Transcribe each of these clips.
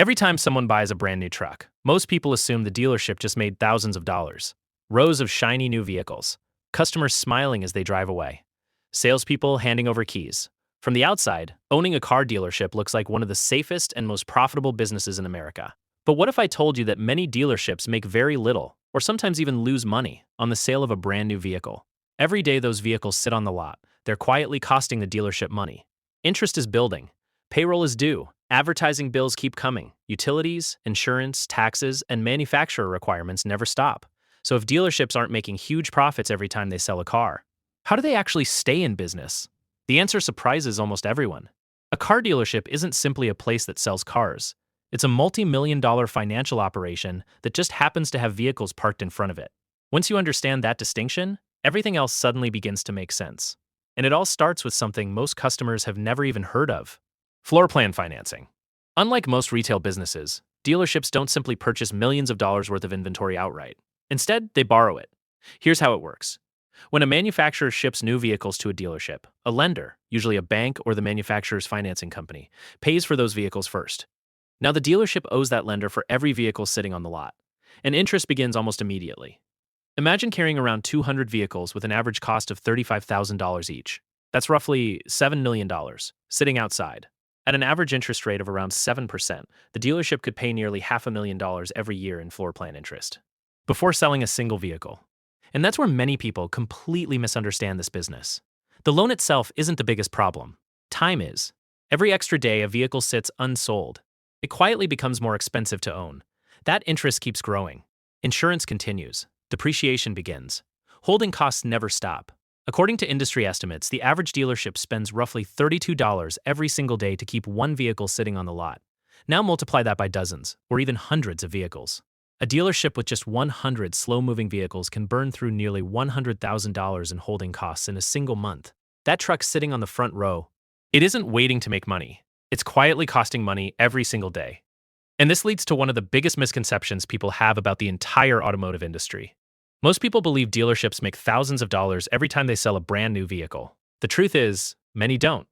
Every time someone buys a brand new truck, most people assume the dealership just made thousands of dollars. Rows of shiny new vehicles, customers smiling as they drive away, salespeople handing over keys. From the outside, owning a car dealership looks like one of the safest and most profitable businesses in America. But what if I told you that many dealerships make very little, or sometimes even lose money, on the sale of a brand new vehicle? Every day those vehicles sit on the lot, they're quietly costing the dealership money. Interest is building. Payroll is due. Advertising bills keep coming. Utilities, insurance, taxes, and manufacturer requirements never stop. So if dealerships aren't making huge profits every time they sell a car, how do they actually stay in business? The answer surprises almost everyone. A car dealership isn't simply a place that sells cars. It's a multi-million-dollar financial operation that just happens to have vehicles parked in front of it. Once you understand that distinction, everything else suddenly begins to make sense. And it all starts with something most customers have never even heard of: floor plan financing. Unlike most retail businesses, dealerships don't simply purchase millions of dollars worth of inventory outright. Instead, they borrow it. Here's how it works. When a manufacturer ships new vehicles to a dealership, a lender, usually a bank or the manufacturer's financing company, pays for those vehicles first. Now the dealership owes that lender for every vehicle sitting on the lot, and interest begins almost immediately. Imagine carrying around 200 vehicles with an average cost of $35,000 each. That's roughly $7 million, sitting outside. At an average interest rate of around 7%, the dealership could pay nearly $500,000 every year in floor plan interest before selling a single vehicle. And that's where many people completely misunderstand this business. The loan itself isn't the biggest problem. Time is. Every extra day a vehicle sits unsold, it quietly becomes more expensive to own. That interest keeps growing. Insurance continues. Depreciation begins. Holding costs never stop. According to industry estimates, the average dealership spends roughly $32 every single day to keep one vehicle sitting on the lot. Now multiply that by dozens, or even hundreds of vehicles. A dealership with just 100 slow-moving vehicles can burn through nearly $100,000 in holding costs in a single month. That truck sitting on the front row, it isn't waiting to make money. It's quietly costing money every single day. And this leads to one of the biggest misconceptions people have about the entire automotive industry. Most people believe dealerships make thousands of dollars every time they sell a brand new vehicle. The truth is, many don't.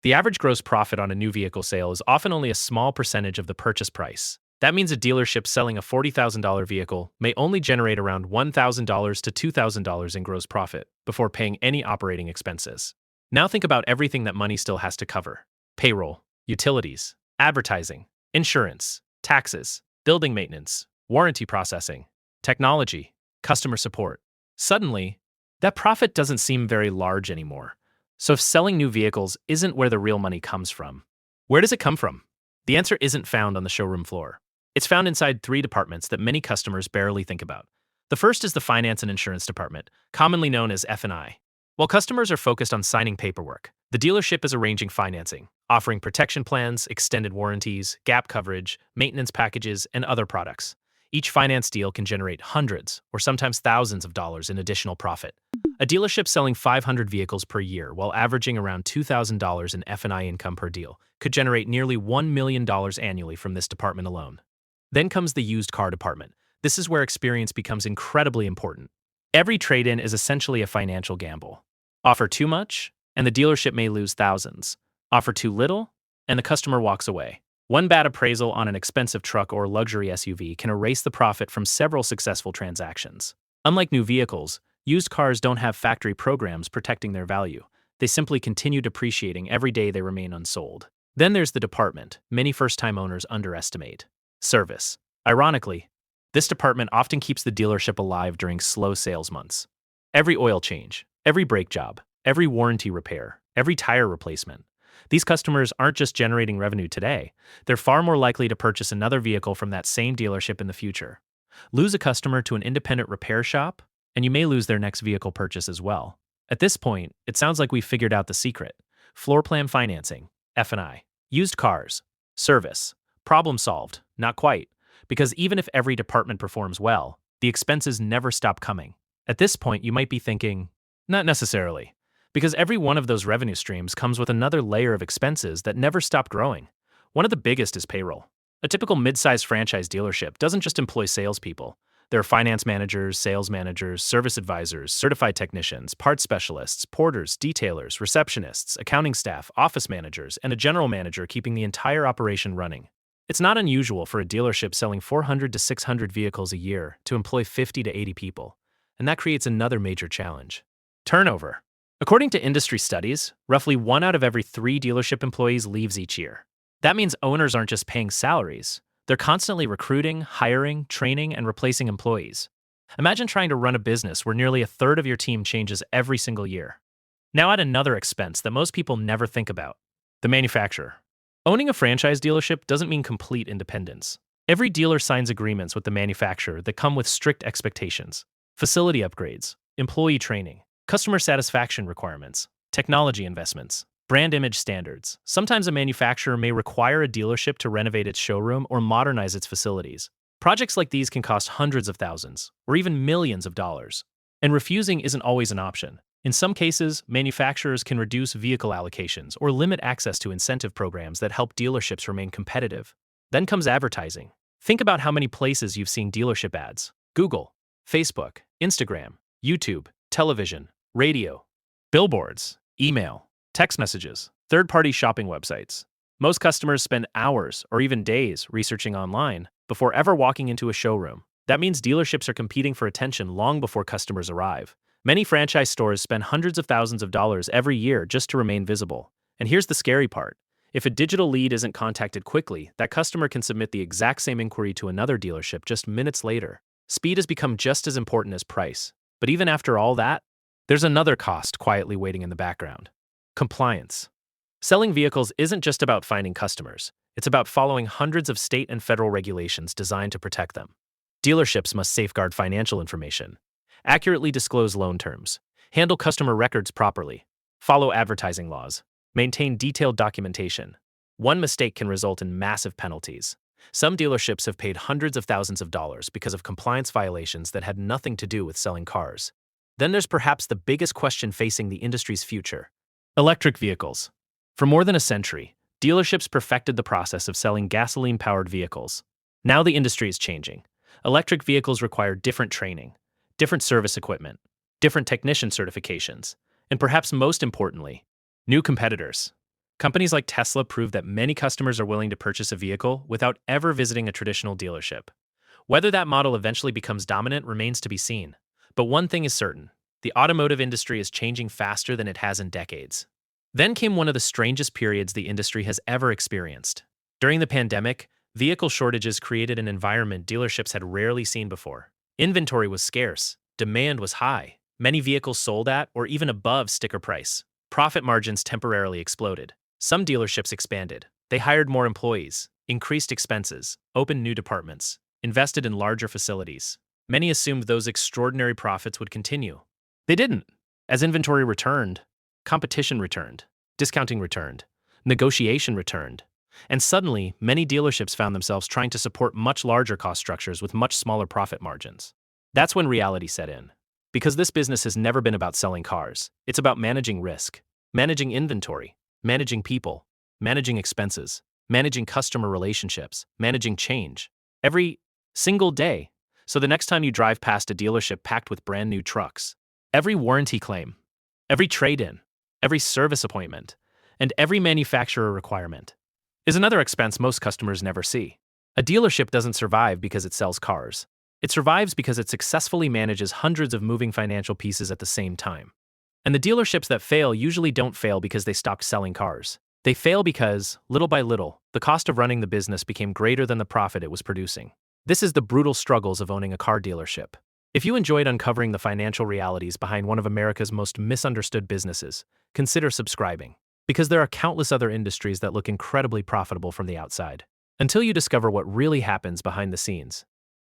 The average gross profit on a new vehicle sale is often only a small percentage of the purchase price. That means a dealership selling a $40,000 vehicle may only generate around $1,000 to $2,000 in gross profit before paying any operating expenses. Now think about everything that money still has to cover: payroll, utilities, advertising, insurance, taxes, building maintenance, warranty processing, technology, customer support. Suddenly, that profit doesn't seem very large anymore. So if selling new vehicles isn't where the real money comes from, where does it come from? The answer isn't found on the showroom floor. It's found inside three departments that many customers barely think about. The first is the finance and insurance department, commonly known as F&I. While customers are focused on signing paperwork, the dealership is arranging financing, offering protection plans, extended warranties, gap coverage, maintenance packages, and other products. Each finance deal can generate hundreds or sometimes thousands of dollars in additional profit. A dealership selling 500 vehicles per year while averaging around $2,000 in F&I income per deal could generate nearly $1 million annually from this department alone. Then comes the used car department. This is where experience becomes incredibly important. Every trade-in is essentially a financial gamble. Offer too much, and the dealership may lose thousands. Offer too little, and the customer walks away. One bad appraisal on an expensive truck or luxury SUV can erase the profit from several successful transactions. Unlike new vehicles, used cars don't have factory programs protecting their value. They simply continue depreciating every day they remain unsold. Then there's the department many first-time owners underestimate: service. Ironically, this department often keeps the dealership alive during slow sales months. Every oil change, every brake job, every warranty repair, every tire replacement. These customers aren't just generating revenue today, they're far more likely to purchase another vehicle from that same dealership in the future. Lose a customer to an independent repair shop, and you may lose their next vehicle purchase as well. At this point, it sounds like we've figured out the secret: floor plan financing, F&I, used cars, service. Problem solved. Not quite. Because even if every department performs well, the expenses never stop coming. At this point, you might be thinking, not necessarily. Because every one of those revenue streams comes with another layer of expenses that never stop growing. One of the biggest is payroll. A typical mid-sized franchise dealership doesn't just employ salespeople. There are finance managers, sales managers, service advisors, certified technicians, parts specialists, porters, detailers, receptionists, accounting staff, office managers, and a general manager keeping the entire operation running. It's not unusual for a dealership selling 400 to 600 vehicles a year to employ 50 to 80 people, and that creates another major challenge: turnover. According to industry studies, roughly 1 out of every 3 dealership employees leaves each year. That means owners aren't just paying salaries, they're constantly recruiting, hiring, training, and replacing employees. Imagine trying to run a business where nearly a third of your team changes every single year. Now add another expense that most people never think about: the manufacturer. Owning a franchise dealership doesn't mean complete independence. Every dealer signs agreements with the manufacturer that come with strict expectations: facility upgrades, employee training, customer satisfaction requirements, technology investments, brand image standards. Sometimes a manufacturer may require a dealership to renovate its showroom or modernize its facilities. Projects like these can cost hundreds of thousands, or even millions of dollars. And refusing isn't always an option. In some cases, manufacturers can reduce vehicle allocations or limit access to incentive programs that help dealerships remain competitive. Then comes advertising. Think about how many places you've seen dealership ads: Google, Facebook, Instagram, YouTube, television, radio, billboards, email, text messages, third-party shopping websites. Most customers spend hours or even days researching online before ever walking into a showroom. That means dealerships are competing for attention long before customers arrive. Many franchise stores spend hundreds of thousands of dollars every year just to remain visible. And here's the scary part: if a digital lead isn't contacted quickly, that customer can submit the exact same inquiry to another dealership just minutes later. Speed has become just as important as price. But even after all that, there's another cost quietly waiting in the background: compliance. Selling vehicles isn't just about finding customers, it's about following hundreds of state and federal regulations designed to protect them. Dealerships must safeguard financial information, accurately disclose loan terms, handle customer records properly, follow advertising laws, maintain detailed documentation. One mistake can result in massive penalties. Some dealerships have paid hundreds of thousands of dollars because of compliance violations that had nothing to do with selling cars. Then there's perhaps the biggest question facing the industry's future: electric vehicles. For more than a century, dealerships perfected the process of selling gasoline-powered vehicles. Now the industry is changing. Electric vehicles require different training, different service equipment, different technician certifications, and perhaps most importantly, new competitors. Companies like Tesla prove that many customers are willing to purchase a vehicle without ever visiting a traditional dealership. Whether that model eventually becomes dominant remains to be seen. But one thing is certain: the automotive industry is changing faster than it has in decades. Then came one of the strangest periods the industry has ever experienced. During the pandemic, vehicle shortages created an environment dealerships had rarely seen before. Inventory was scarce, demand was high, many vehicles sold at or even above sticker price. Profit margins temporarily exploded. Some dealerships expanded. They hired more employees, increased expenses, opened new departments, invested in larger facilities. Many assumed those extraordinary profits would continue. They didn't. As inventory returned, competition returned, discounting returned, negotiation returned, and suddenly, many dealerships found themselves trying to support much larger cost structures with much smaller profit margins. That's when reality set in. Because this business has never been about selling cars. It's about managing risk, managing inventory, managing people, managing expenses, managing customer relationships, managing change. Every single day. So the next time you drive past a dealership packed with brand new trucks, every warranty claim, every trade-in, every service appointment, and every manufacturer requirement is another expense most customers never see. A dealership doesn't survive because it sells cars. It survives because it successfully manages hundreds of moving financial pieces at the same time. And the dealerships that fail usually don't fail because they stopped selling cars. They fail because, little by little, the cost of running the business became greater than the profit it was producing. This is the brutal struggles of owning a car dealership. If you enjoyed uncovering the financial realities behind one of America's most misunderstood businesses, consider subscribing, because there are countless other industries that look incredibly profitable from the outside, until you discover what really happens behind the scenes.